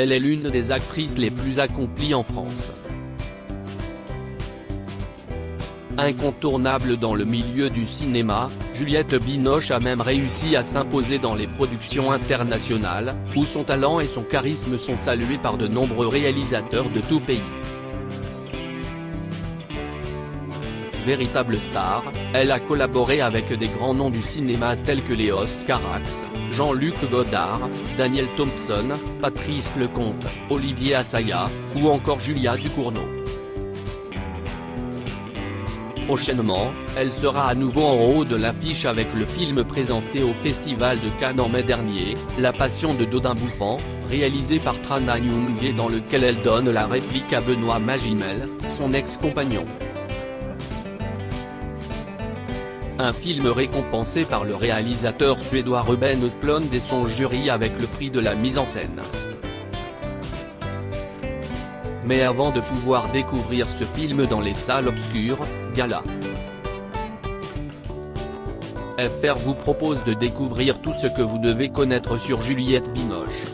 Elle est l'une des actrices les plus accomplies en France. Incontournable dans le milieu du cinéma, Juliette Binoche a même réussi à s'imposer dans les productions internationales, où son talent et son charisme sont salués par de nombreux réalisateurs de tout pays. Véritable star, elle a collaboré avec des grands noms du cinéma tels que Léos Carax, Jean-Luc Godard, Daniel Thompson, Patrice Lecomte, Olivier Assayas, ou encore Julia Ducournau. Prochainement, elle sera à nouveau en haut de l'affiche avec le film présenté au Festival de Cannes en mai dernier, La Passion de Dodin Bouffant, réalisé par Tran Anh Young et dans lequel elle donne la réplique à Benoît Magimel, son ex-compagnon. Un film récompensé par le réalisateur suédois Ruben Östlund et son jury avec le prix de la mise en scène. Mais avant de pouvoir découvrir ce film dans les salles obscures, Gala FR vous propose de découvrir tout ce que vous devez connaître sur Juliette Binoche.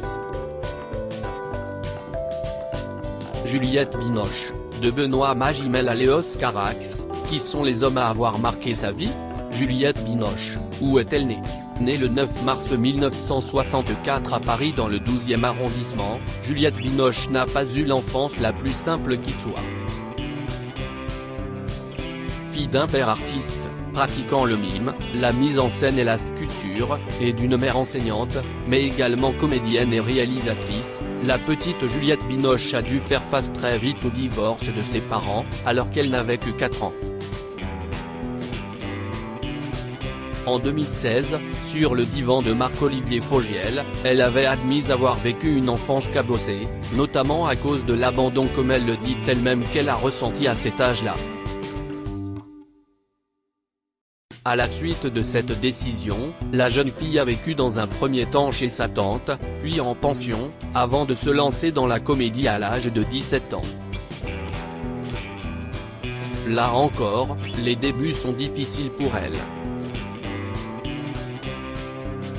Juliette Binoche, de Benoît Magimel à Léos Carax, qui sont les hommes à avoir marqué sa vie? Juliette Binoche, où est-elle née? Née le 9 mars 1964 à Paris dans le 12e arrondissement, Juliette Binoche n'a pas eu l'enfance la plus simple qui soit. Fille d'un père artiste, pratiquant le mime, la mise en scène et la sculpture, et d'une mère enseignante, mais également comédienne et réalisatrice, la petite Juliette Binoche a dû faire face très vite au divorce de ses parents, alors qu'elle n'avait que 4 ans. En 2016, sur le divan de Marc-Olivier Fogiel, elle avait admis avoir vécu une enfance cabossée, notamment à cause de l'abandon comme elle le dit elle-même qu'elle a ressenti à cet âge-là. À la suite de cette décision, la jeune fille a vécu dans un premier temps chez sa tante, puis en pension, avant de se lancer dans la comédie à l'âge de 17 ans. Là encore, les débuts sont difficiles pour elle.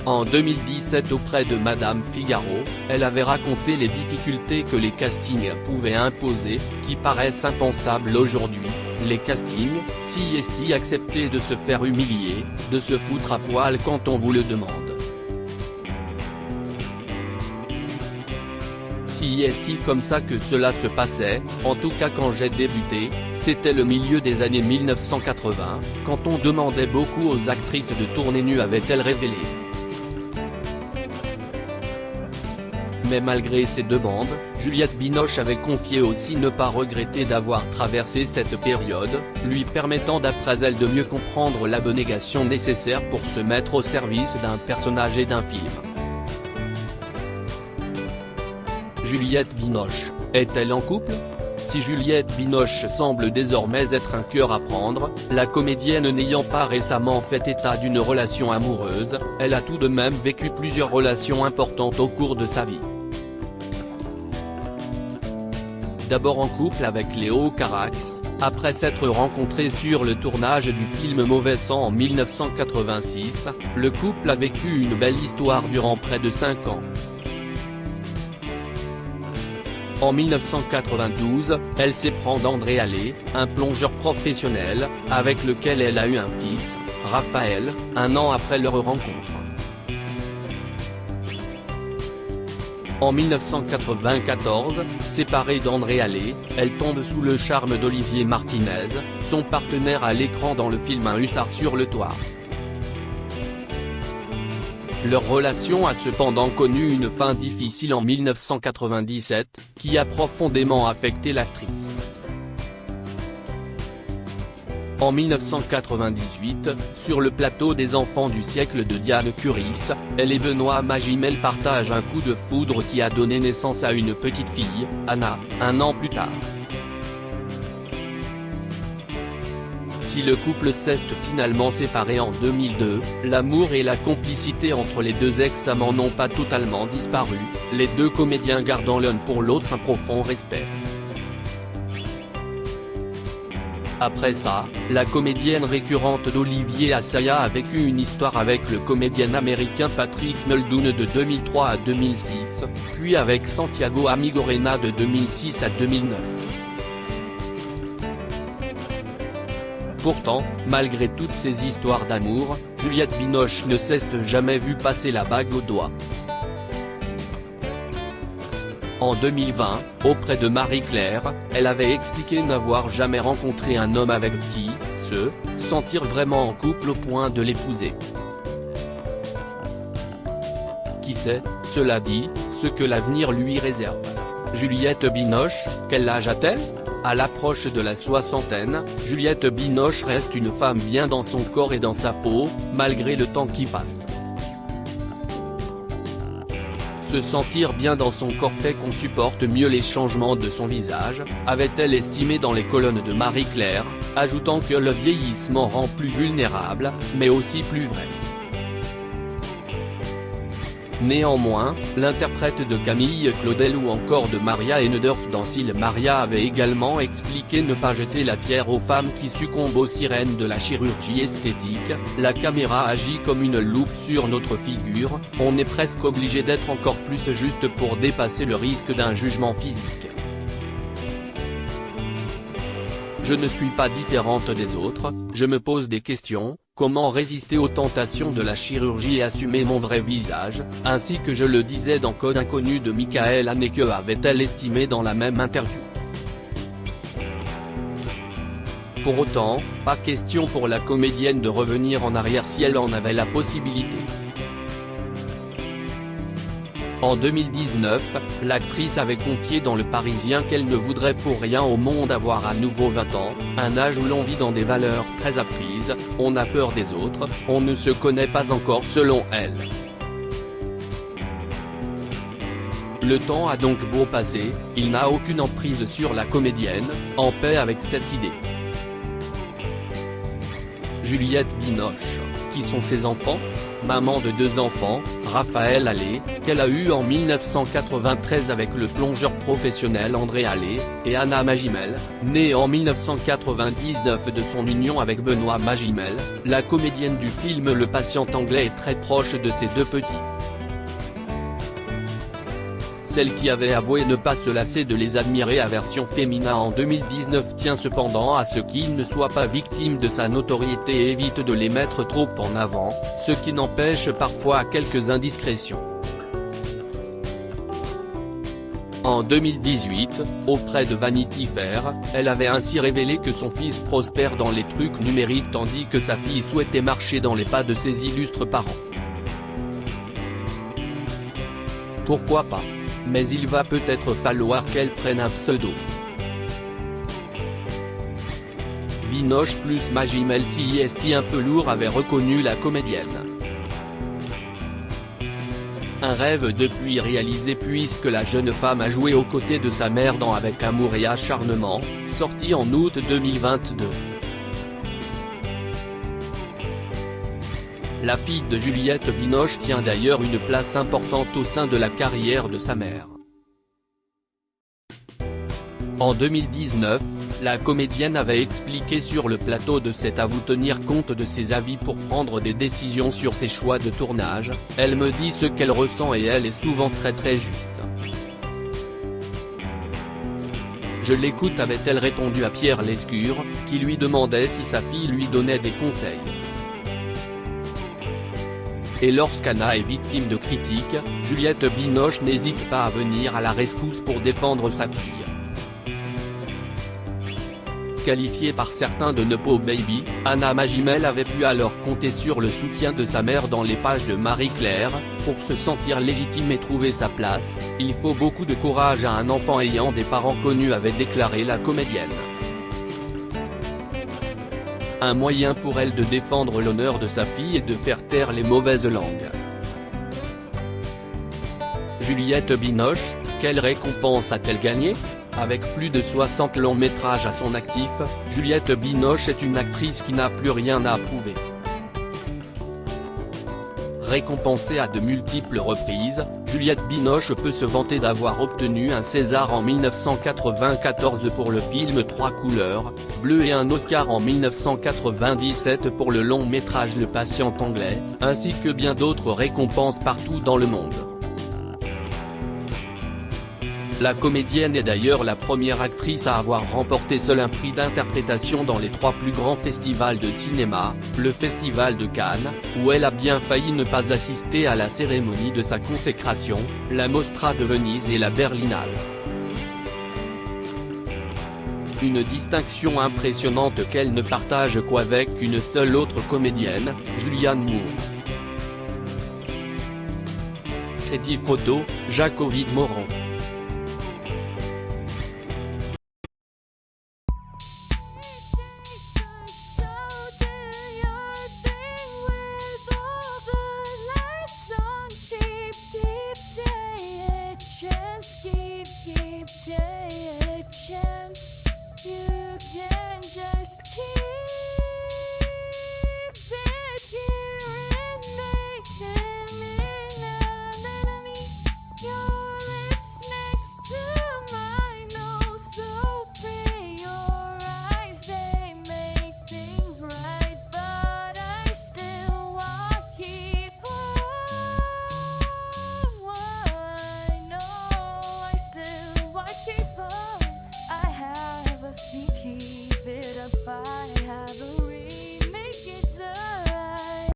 En 2017 auprès de Madame Figaro, elle avait raconté les difficultés que les castings pouvaient imposer, qui paraissent impensables aujourd'hui. Les castings, si est-il accepté de se faire humilier, de se foutre à poil quand on vous le demande. Si est-il comme ça que cela se passait, en tout cas quand j'ai débuté, c'était le milieu des années 1980, quand on demandait beaucoup aux actrices de tourner nues avait-elle révélé. Mais malgré ces demandes, Juliette Binoche avait confié aussi ne pas regretter d'avoir traversé cette période, lui permettant d'après elle de mieux comprendre l'abnégation nécessaire pour se mettre au service d'un personnage et d'un film. Juliette Binoche, est-elle en couple? Si Juliette Binoche semble désormais être un cœur à prendre, la comédienne n'ayant pas récemment fait état d'une relation amoureuse, elle a tout de même vécu plusieurs relations importantes au cours de sa vie. D'abord en couple avec Léo Carax, après s'être rencontrés sur le tournage du film Mauvais sang en 1986, le couple a vécu une belle histoire durant près de 5 ans. En 1992, elle s'éprend d'André Allais, un plongeur professionnel, avec lequel elle a eu un fils, Raphaël, 1 an après leur rencontre. En 1994, séparée d'André Allais, elle tombe sous le charme d'Olivier Martinez, son partenaire à l'écran dans le film Un hussard sur le toit. Leur relation a cependant connu une fin difficile en 1997, qui a profondément affecté l'actrice. En 1998, sur le plateau des Enfants du siècle de Diane Curis, elle et Benoît Magimel partagent un coup de foudre qui a donné naissance à une petite fille, Anna, 1 an plus tard. Si le couple s'est finalement séparé en 2002, l'amour et la complicité entre les deux ex-amants n'ont pas totalement disparu, les deux comédiens gardant l'un pour l'autre un profond respect. Après ça, la comédienne récurrente d'Olivier Assayas a vécu une histoire avec le comédien américain Patrick Muldoon de 2003 à 2006, puis avec Santiago Amigorena de 2006 à 2009. Pourtant, malgré toutes ces histoires d'amour, Juliette Binoche ne s'est jamais vue passer la bague au doigt. En 2020, auprès de Marie-Claire, elle avait expliqué n'avoir jamais rencontré un homme avec qui se sentir vraiment en couple au point de l'épouser. Qui sait, cela dit, ce que l'avenir lui réserve. Juliette Binoche, quel âge a-t-elle ? À l'approche de la soixantaine, Juliette Binoche reste une femme bien dans son corps et dans sa peau, malgré le temps qui passe. Se sentir bien dans son corps fait qu'on supporte mieux les changements de son visage, avait-elle estimé dans les colonnes de Marie-Claire, ajoutant que le vieillissement rend plus vulnérable, mais aussi plus vrai. Néanmoins, l'interprète de Camille Claudel ou encore de Maria Enders dans S'il Maria avait également expliqué ne pas jeter la pierre aux femmes qui succombent aux sirènes de la chirurgie esthétique. La caméra agit comme une loupe sur notre figure, on est presque obligé d'être encore plus juste pour dépasser le risque d'un jugement physique. Je ne suis pas différente des autres, je me pose des questions. Comment résister aux tentations de la chirurgie et assumer mon vrai visage, ainsi que je le disais dans Code Inconnu de Michael Haneke, avait-elle estimé dans la même interview. Pour autant, pas question pour la comédienne de revenir en arrière si elle en avait la possibilité. En 2019, l'actrice avait confié dans Le Parisien qu'elle ne voudrait pour rien au monde avoir à nouveau 20 ans, un âge où l'on vit dans des valeurs très apprises, on a peur des autres, on ne se connaît pas encore selon elle. Le temps a donc beau passer, il n'a aucune emprise sur la comédienne, en paix avec cette idée. Juliette Binoche, qui sont ses enfants ? Maman de 2 enfants, Raphaël Allais, qu'elle a eu en 1993 avec le plongeur professionnel André Allais, et Anna Magimel, née en 1999 de son union avec Benoît Magimel, la comédienne du film Le Patient anglais est très proche de ses 2 petits. Celle qui avait avoué ne pas se lasser de les admirer à version féminin en 2019 tient cependant à ce qu'ils ne soient pas victimes de sa notoriété et évite de les mettre trop en avant, ce qui n'empêche parfois quelques indiscrétions. En 2018, auprès de Vanity Fair, elle avait ainsi révélé que son fils prospère dans les trucs numériques tandis que sa fille souhaitait marcher dans les pas de ses illustres parents. Pourquoi pas ? Mais il va peut-être falloir qu'elle prenne un pseudo. Binoche plus Magimel CIST un peu lourd avait reconnu la comédienne. Un rêve depuis réalisé puisque la jeune femme a joué aux côtés de sa mère dans Avec amour et acharnement, sorti en août 2022. La fille de Juliette Binoche tient d'ailleurs une place importante au sein de la carrière de sa mère. En 2019, la comédienne avait expliqué sur le plateau de C'est à vous tenir compte de ses avis pour prendre des décisions sur ses choix de tournage, elle me dit ce qu'elle ressent et elle est souvent très juste. Je l'écoute avait-elle répondu à Pierre Lescure, qui lui demandait si sa fille lui donnait des conseils. Et lorsqu'Anna est victime de critiques, Juliette Binoche n'hésite pas à venir à la rescousse pour défendre sa fille. Qualifiée par certains de Nepo Baby, Anna Magimel avait pu alors compter sur le soutien de sa mère dans les pages de Marie-Claire. Pour se sentir légitime et trouver sa place, il faut beaucoup de courage à un enfant ayant des parents connus, avait déclaré la comédienne. Un moyen pour elle de défendre l'honneur de sa fille et de faire taire les mauvaises langues. Juliette Binoche, quelle récompense a-t-elle gagné ? Avec plus de 60 longs métrages à son actif, Juliette Binoche est une actrice qui n'a plus rien à prouver. Récompensée à de multiples reprises, Juliette Binoche peut se vanter d'avoir obtenu un César en 1994 pour le film 3 couleurs, bleu et un Oscar en 1997 pour le long métrage Le Patient anglais, ainsi que bien d'autres récompenses partout dans le monde. La comédienne est d'ailleurs la première actrice à avoir remporté seule un prix d'interprétation dans les 3 plus grands festivals de cinéma, le Festival de Cannes, où elle a bien failli ne pas assister à la cérémonie de sa consécration, la Mostra de Venise et la Berlinale. Une distinction impressionnante qu'elle ne partage qu'avec une seule autre comédienne, Julianne Moore. Crédit photo, Jacques-Ovid Morand.